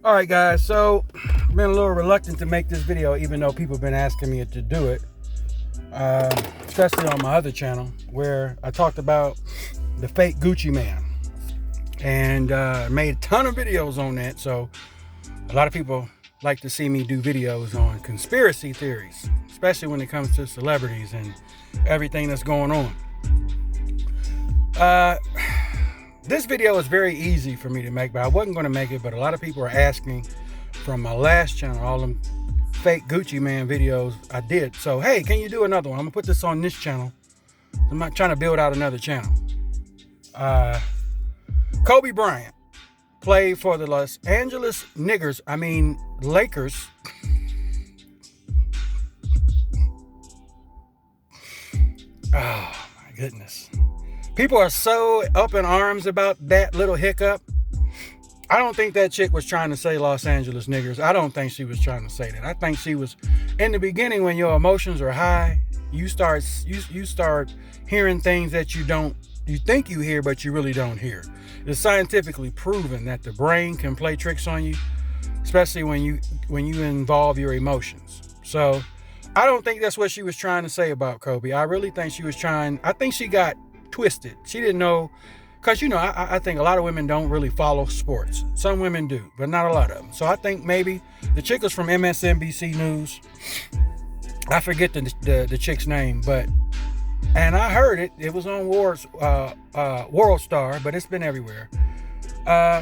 All right, guys. So, I've been a little reluctant to make this video, even though people have been asking me to do it, especially on my other channel, where I talked about the fake Gucci man and made a ton of videos on that. So, a lot of people like to see me do videos on conspiracy theories, especially when it comes to celebrities and everything that's going on. This video is very easy for me to make, but I wasn't going to make it. But a lot of people are asking from my last channel, all them fake Gucci man videos I did. So, hey, can you do another one? I'm going to put this on this channel. I'm not trying to build out another channel. Kobe Bryant played for the Los Angeles Lakers. Oh, my goodness. People are so up in arms about that little hiccup. I don't think that chick was trying to say Los Angeles niggers. I don't think she was trying to say that. I think she was, in the beginning, when your emotions are high, you start hearing things that you think you hear, but you really don't hear. It's scientifically proven that the brain can play tricks on you, especially when you involve your emotions. So I don't think that's what she was trying to say about Kobe. I really think I think she got twisted. She didn't know, because I think a lot of women don't really follow sports. Some women do, but not a lot of them. So I think maybe the chick was from MSNBC News. I forget the chick's name, and I heard it was on World Star, but it's been everywhere.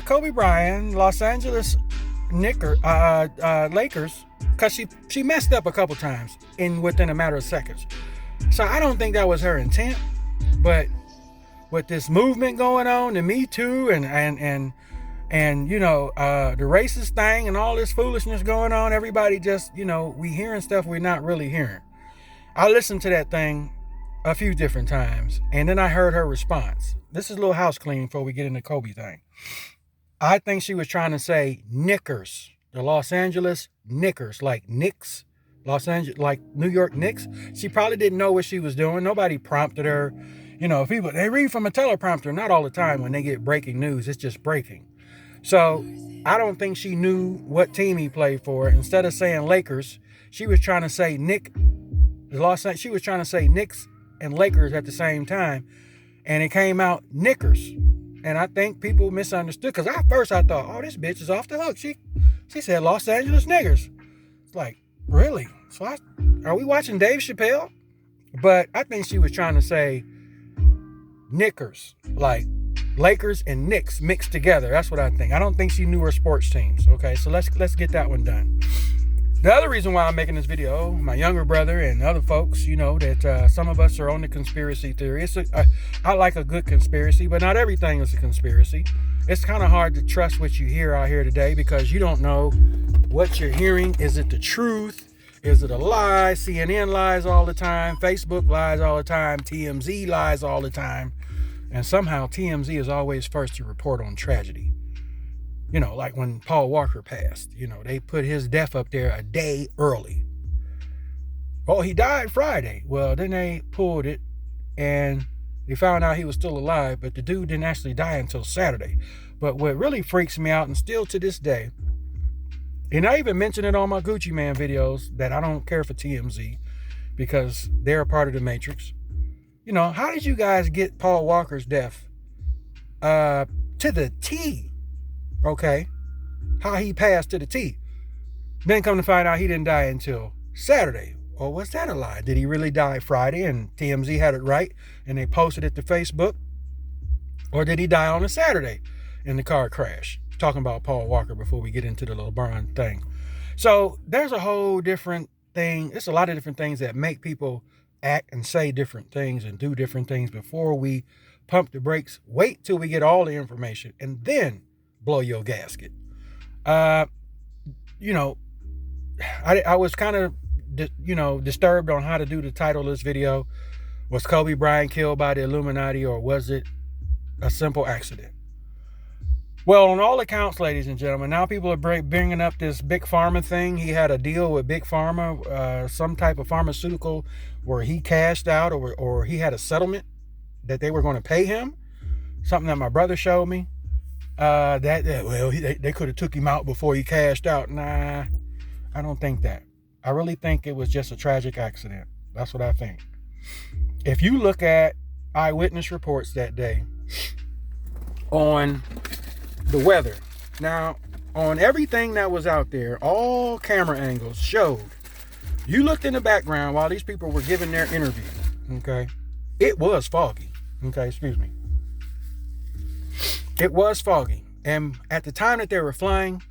Kobe Bryant, Los Angeles Lakers, because she messed up a couple times within a matter of seconds. So I don't think that was her intent. But with this movement going on, the Me Too and the racist thing and all this foolishness going on, everybody just, we hearing stuff we're not really hearing. I listened to that thing a few different times, and then I heard her response. This is a little house cleaning before we get into Kobe thing. I think she was trying to say Knickers, the Los Angeles Knickers, like Knicks, Los Angeles, like New York Knicks. She probably didn't know what she was doing. Nobody prompted her. People, they read from a teleprompter, not all the time when they get breaking news. It's just breaking. So I don't think she knew what team he played for. Instead of saying Lakers, she was trying to say she was trying to say Knicks and Lakers at the same time. And it came out Knickers. And I think people misunderstood. Because at first I thought, oh, this bitch is off the hook. She said Los Angeles Niggers. It's like, really? So are we watching Dave Chappelle? But I think she was trying to say Knickers, like Lakers and Knicks mixed together. That's what I think. I don't think she knew her sports teams. Okay, so let's get that one done. The other reason why I'm making this video, my younger brother and other folks, that some of us are on the conspiracy theory. I like a good conspiracy, but not everything is a conspiracy. It's kind of hard to trust what you hear out here today because you don't know what you're hearing. Is it the truth? Is it a lie? CNN lies all the time. Facebook lies all the time. TMZ lies all the time. And somehow TMZ is always first to report on tragedy. Like when Paul Walker passed, they put his death up there a day early. Oh, he died Friday. Well, then they pulled it and they found out he was still alive, but the dude didn't actually die until Saturday. But what really freaks me out, and still to this day, and I even mentioned it on my Gucci Man videos, that I don't care for TMZ because they're a part of the Matrix. How did you guys get Paul Walker's death to the T? Okay. How he passed to the T. Then come to find out he didn't die until Saturday. Or was that a lie? Did he really die Friday and TMZ had it right and they posted it to Facebook? Or did he die on a Saturday in the car crash? Talking about Paul Walker before we get into the LeBron thing. So there's a whole different thing. There's a lot of different things that make people act and say different things and do different things before we pump the brakes. Wait till we get all the information and then blow your gasket. I was kind of, disturbed on how to do the title of this video. Was Kobe Bryant killed by the Illuminati, or was it a simple accident? Well, on all accounts, ladies and gentlemen, now people are bringing up this Big Pharma thing. He had a deal with Big Pharma, some type of pharmaceutical where he cashed out or he had a settlement that they were going to pay him. Something that my brother showed me. They could have took him out before he cashed out. Nah, I don't think that. I really think it was just a tragic accident. That's what I think. If you look at eyewitness reports that day on the weather, now on everything that was out there, all camera angles showed. You looked in the background while these people were giving their interview. Okay, it was foggy. Okay, excuse me. It was foggy. And at the time that they were flying,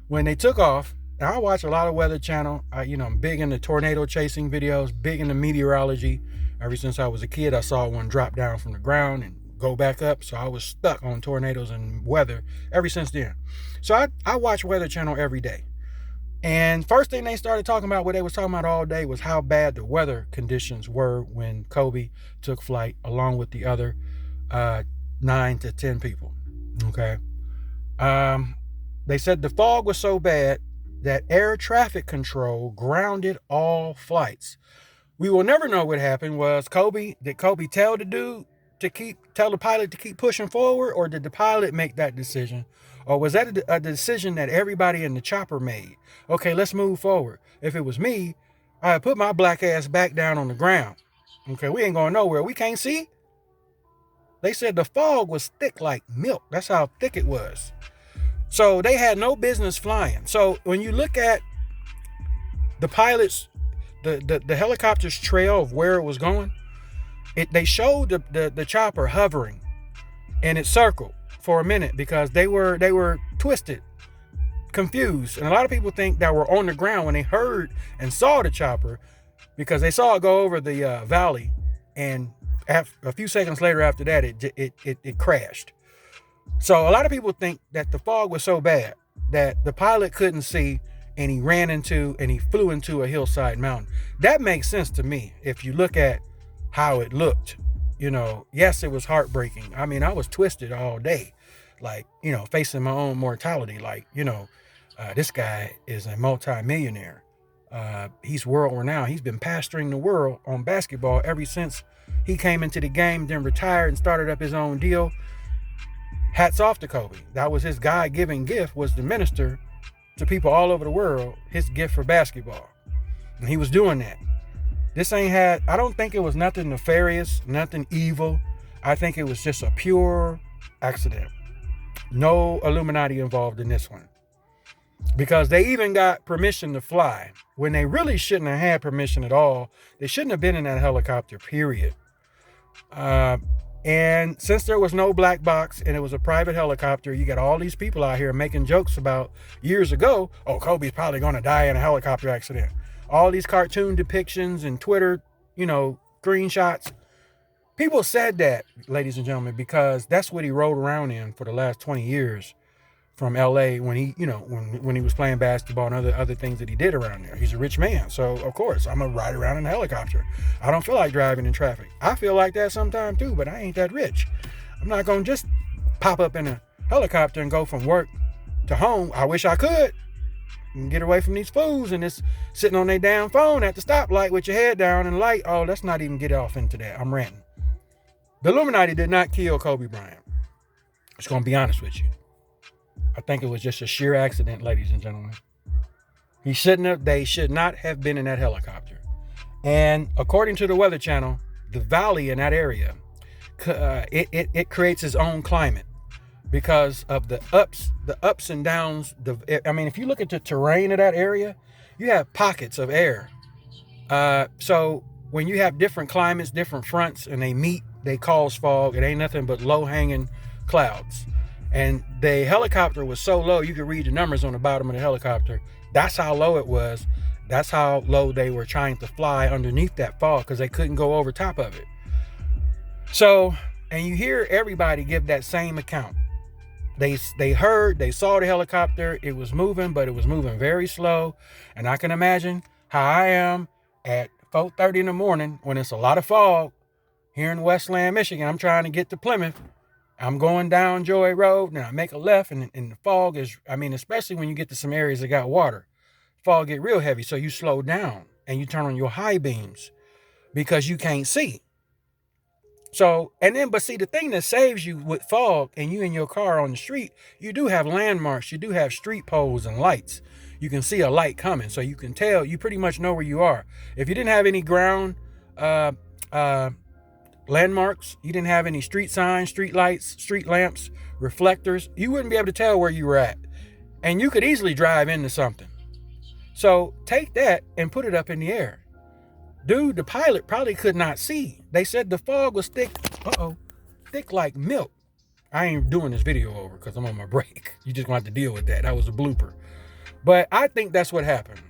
when they took off, I watch a lot of Weather Channel. I'm big into tornado chasing videos, big into meteorology. Ever since I was a kid, I saw one drop down from the ground and go back up. So I was stuck on tornadoes and weather ever since then. So I watch Weather Channel every day. And first thing they started talking about, what they was talking about all day, was how bad the weather conditions were when Kobe took flight, along with the other 9 to 10 people. Okay. They said the fog was so bad that air traffic control grounded all flights. We will never know what happened. Did Kobe tell the dude tell the pilot to keep pushing forward, or did the pilot make that decision? Or was that a decision that everybody in the chopper made? Okay, let's move forward. If it was me, I'd put my black ass back down on the ground. Okay, we ain't going nowhere. We can't see. They said the fog was thick like milk. That's how thick it was. So they had no business flying. So when you look at the pilots, the helicopter's trail of where it was going, they showed the chopper hovering, and it circled for a minute because they were twisted, confused. And a lot of people think that we're on the ground when they heard and saw the chopper, because they saw it go over the valley, and a few seconds later after that, it crashed. So a lot of people think that the fog was so bad that the pilot couldn't see, and he flew into a hillside mountain. That makes sense to me if you look at how it looked. Yes, it was heartbreaking. I mean, I was twisted all day, like, facing my own mortality. Like, this guy is a multi-millionaire. He's world renowned. He's been pastoring the world on basketball ever since he came into the game, then retired and started up his own deal. Hats off to Kobe. That was his God-given gift, was to minister to people all over the world, his gift for basketball. And he was doing that. I don't think it was nothing nefarious, nothing evil. I think it was just a pure accident. No Illuminati involved in this one. Because they even got permission to fly when they really shouldn't have had permission at all. They shouldn't have been in that helicopter, period. And since there was no black box and it was a private helicopter, you got all these people out here making jokes about years ago, oh, Kobe's probably going to die in a helicopter accident. All these cartoon depictions and Twitter, screenshots. People said that, ladies and gentlemen, because that's what he rode around in for the last 20 years from LA when he, when he was playing basketball and other things that he did around there. He's a rich man. So, of course, I'm going to ride around in a helicopter. I don't feel like driving in traffic. I feel like that sometimes too, but I ain't that rich. I'm not going to just pop up in a helicopter and go from work to home. I wish I could. And get away from these fools and just sitting on their damn phone at the stoplight with your head down and light. Oh, let's not even get off into that. I'm ranting. The Illuminati did not kill Kobe Bryant. Just going to be honest with you. I think it was just a sheer accident, ladies and gentlemen. They should not have been in that helicopter. And according to the Weather Channel, the valley in that area, it creates its own climate because of the ups and downs. If you look at the terrain of that area, you have pockets of air. So when you have different climates, different fronts, and they meet, they cause fog. It ain't nothing but low-hanging clouds. And the helicopter was so low, you could read the numbers on the bottom of the helicopter. That's how low it was. That's how low they were trying to fly underneath that fog, because they couldn't go over top of it. So, and you hear everybody give that same account. They saw the helicopter. It was moving, but it was moving very slow. And I can imagine how I am at 4:30 in the morning when it's a lot of fog here in Westland, Michigan. I'm trying to get to Plymouth. I'm going down Joy Road, and I make a left, and the fog is, especially when you get to some areas that got water, fog get real heavy, so you slow down, and you turn on your high beams, because you can't see. So, and then, but see, the thing that saves you with fog and you in your car on the street, you do have landmarks, you do have street poles and lights. You can see a light coming, so you can tell, you pretty much know where you are. If you didn't have any ground uh, uh, landmarks, you didn't have any street signs, street lights, street lamps, reflectors, you wouldn't be able to tell where you were at. And you could easily drive into something. So take that and put it up in the air. Dude, the pilot probably could not see. They said the fog was thick, thick like milk. I ain't doing this video over because I'm on my break. You just gonna have to deal with that. That was a blooper. But I think that's what happened.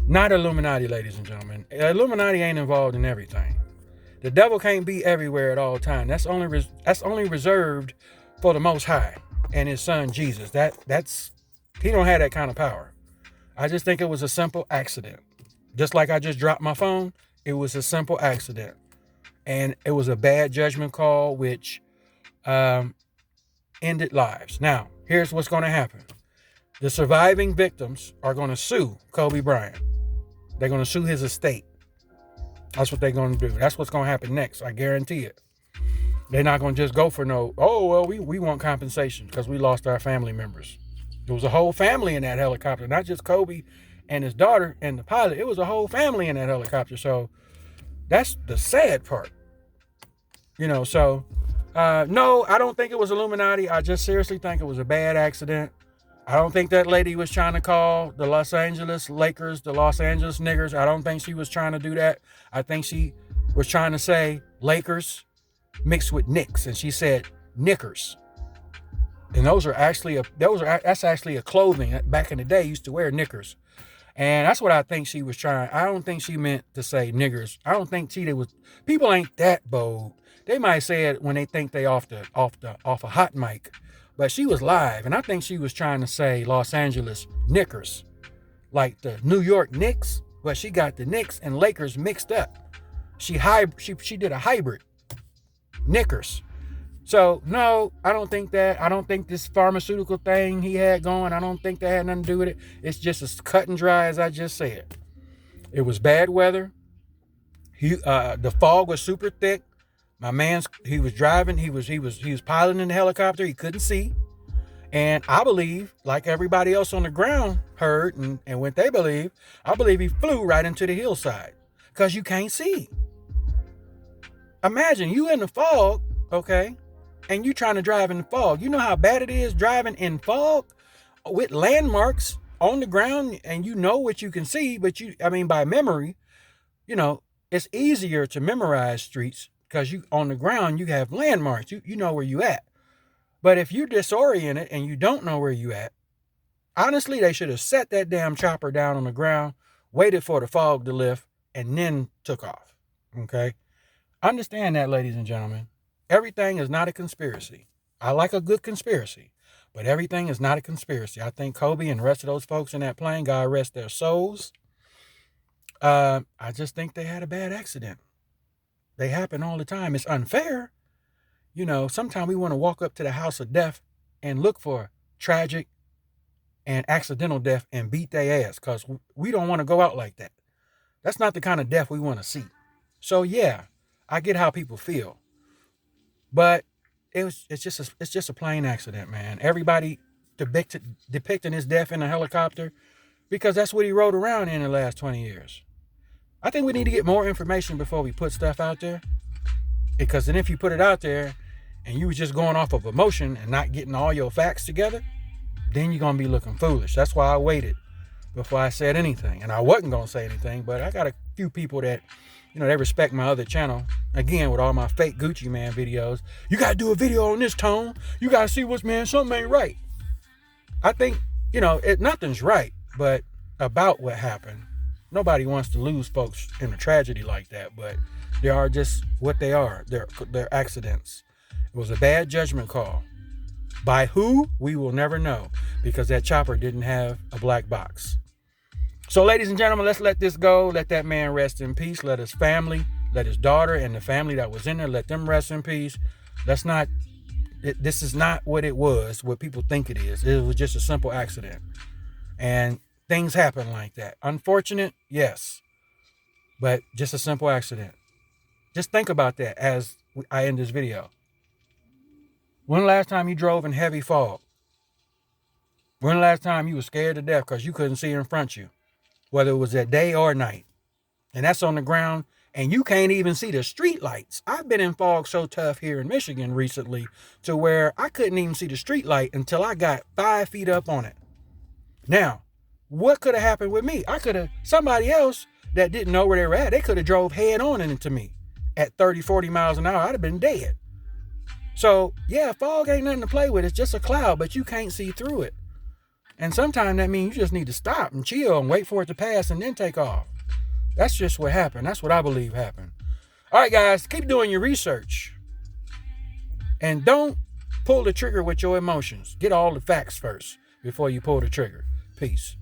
Not Illuminati, ladies and gentlemen. Illuminati ain't involved in everything. The devil can't be everywhere at all times. That's only reserved for the Most High and His Son Jesus. That's He don't have that kind of power. I just think it was a simple accident. Just like I just dropped my phone, it was a simple accident. And it was a bad judgment call, which ended lives. Now, here's what's going to happen. The surviving victims are going to sue Kobe Bryant. They're going to sue his estate. That's what they're going to do. That's what's going to happen next. I guarantee it. They're not going to just go for we want compensation because we lost our family members. There was a whole family in that helicopter, not just Kobe and his daughter and the pilot. It was a whole family in that helicopter. So that's the sad part. No, I don't think it was Illuminati. I just seriously think it was a bad accident. I don't think that lady was trying to call the Los Angeles Lakers, the Los Angeles niggers. I don't think she was trying to do that. I think she was trying to say Lakers mixed with Knicks, and she said knickers. And that's actually a clothing. Back in the day, used to wear knickers. And that's what I think she was trying. I don't think she meant to say niggers. I don't think people ain't that bold. They might say it when they think they off a hot mic. But she was live, and I think she was trying to say Los Angeles Knickers, like the New York Knicks, but she got the Knicks and Lakers mixed up. She did a hybrid. Knickers. So no, I don't think that. I don't think this pharmaceutical thing he had going, I don't think that had nothing to do with it. It's just as cut and dry as I just said. It was bad weather. The fog was super thick. My man's, he was driving, he was piloting the helicopter, he couldn't see. And I believe, like everybody else on the ground heard and what they believe, I believe he flew right into the hillside. Because you can't see. Imagine you in the fog, okay, and you trying to drive in the fog. You know how bad it is driving in fog with landmarks on the ground, and you know what you can see, but by memory, it's easier to memorize streets because you on the ground, you have landmarks. You know where you at. But if you're disoriented and you don't know where you at, honestly, they should have set that damn chopper down on the ground, waited for the fog to lift, and then took off. Okay? Understand that, ladies and gentlemen. Everything is not a conspiracy. I like a good conspiracy, but everything is not a conspiracy. I think Kobe and the rest of those folks in that plane, God rest their souls. I just think they had a bad accident. They happen all the time. It's unfair. Sometimes we want to walk up to the house of death and look for tragic and accidental death and beat their ass because we don't want to go out like that. That's not the kind of death we want to see. So yeah, I get how people feel, but it's just a plain accident, man. Everybody depicting his death in a helicopter because that's what he rode around in the last 20 years. I think we need to get more information before we put stuff out there. Because then if you put it out there and you was just going off of emotion and not getting all your facts together, then you're going to be looking foolish. That's why I waited before I said anything. And I wasn't going to say anything, but I got a few people that, they respect my other channel. Again, with all my fake Gucci Man videos. You got to do a video on this tone. You got to see something ain't right. I think, nothing's right, but about what happened. Nobody wants to lose folks in a tragedy like that, but they are just what they are. They're accidents. It was a bad judgment call. By who? We will never know because that chopper didn't have a black box. So, ladies and gentlemen, let's let this go. Let that man rest in peace. Let his family, let his daughter and the family that was in there, let them rest in peace. This is not what it was, what people think it is. It was just a simple accident. And things happen like that. Unfortunate, yes. But just a simple accident. Just think about that as I end this video. When the last time you drove in heavy fog? When the last time you were scared to death because you couldn't see in front of you, whether it was at day or night? And that's on the ground, and you can't even see the street lights. I've been in fog so tough here in Michigan recently to where I couldn't even see the street light until I got 5 feet up on it. Now, what could have happened with me? Somebody else that didn't know where they were at, they could have drove head on into me at 30, 40 miles an hour. I'd have been dead. So, yeah, fog ain't nothing to play with. It's just a cloud, but you can't see through it. And sometimes that means you just need to stop and chill and wait for it to pass and then take off. That's just what happened. That's what I believe happened. All right, guys, keep doing your research. And don't pull the trigger with your emotions. Get all the facts first before you pull the trigger. Peace.